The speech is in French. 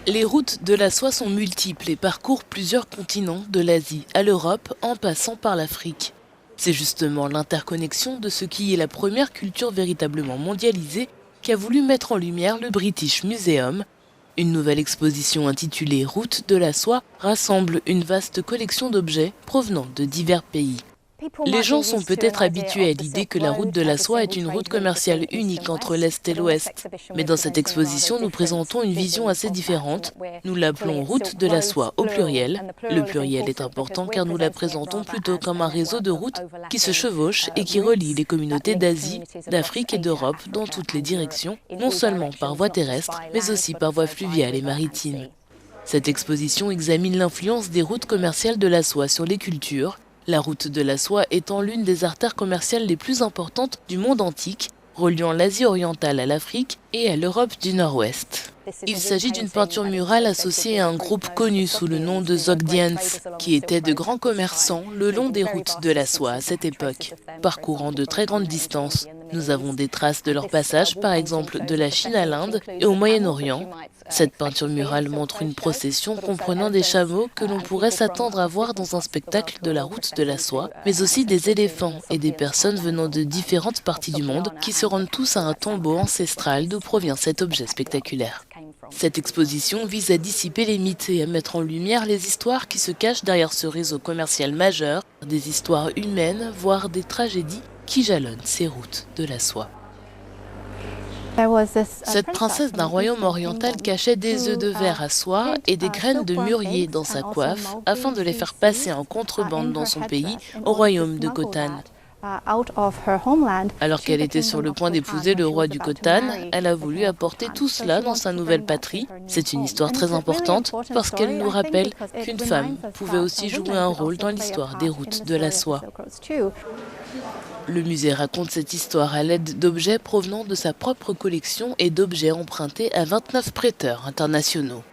Les routes de la soie sont multiples et parcourent plusieurs continents, de l'Asie à l'Europe en passant par l'Afrique. C'est justement l'interconnexion de ce qui est la première culture véritablement mondialisée qu'a voulu mettre en lumière le British Museum. Une nouvelle exposition intitulée Routes de la soie rassemble une vaste collection d'objets provenant de divers pays. Les gens sont peut-être habitués à l'idée que la route de la soie est une route commerciale unique entre l'Est et l'Ouest. Mais dans cette exposition, nous présentons une vision assez différente. Nous l'appelons route de la soie au pluriel. Le pluriel est important car nous la présentons plutôt comme un réseau de routes qui se chevauchent et qui relient les communautés d'Asie, d'Afrique et d'Europe dans toutes les directions, non seulement par voie terrestre, mais aussi par voie fluviale et maritime. Cette exposition examine l'influence des routes commerciales de la soie sur les cultures, la route de la soie étant l'une des artères commerciales les plus importantes du monde antique, reliant l'Asie orientale à l'Afrique et à l'Europe du Nord-Ouest. Il s'agit d'une peinture murale associée à un groupe connu sous le nom de Sogdians, qui étaient de grands commerçants le long des routes de la soie à cette époque, parcourant de très grandes distances. Nous avons des traces de leur passage, par exemple de la Chine à l'Inde et au Moyen-Orient. Cette peinture murale montre une procession comprenant des chameaux que l'on pourrait s'attendre à voir dans un spectacle de la route de la soie, mais aussi des éléphants et des personnes venant de différentes parties du monde qui se rendent tous à un tombeau ancestral d'où provient cet objet spectaculaire. Cette exposition vise à dissiper les mythes et à mettre en lumière les histoires qui se cachent derrière ce réseau commercial majeur, des histoires humaines, voire des tragédies qui jalonnent ces routes de la soie. Cette princesse d'un royaume oriental cachait des œufs de verre à soie et des graines de mûrier dans sa coiffe afin de les faire passer en contrebande dans son pays, au royaume de Khotan. Alors qu'elle était sur le point d'épouser le roi du Khotan, elle a voulu apporter tout cela dans sa nouvelle patrie. C'est une histoire très importante parce qu'elle nous rappelle qu'une femme pouvait aussi jouer un rôle dans l'histoire des routes de la soie. Le musée raconte cette histoire à l'aide d'objets provenant de sa propre collection et d'objets empruntés à 29 prêteurs internationaux.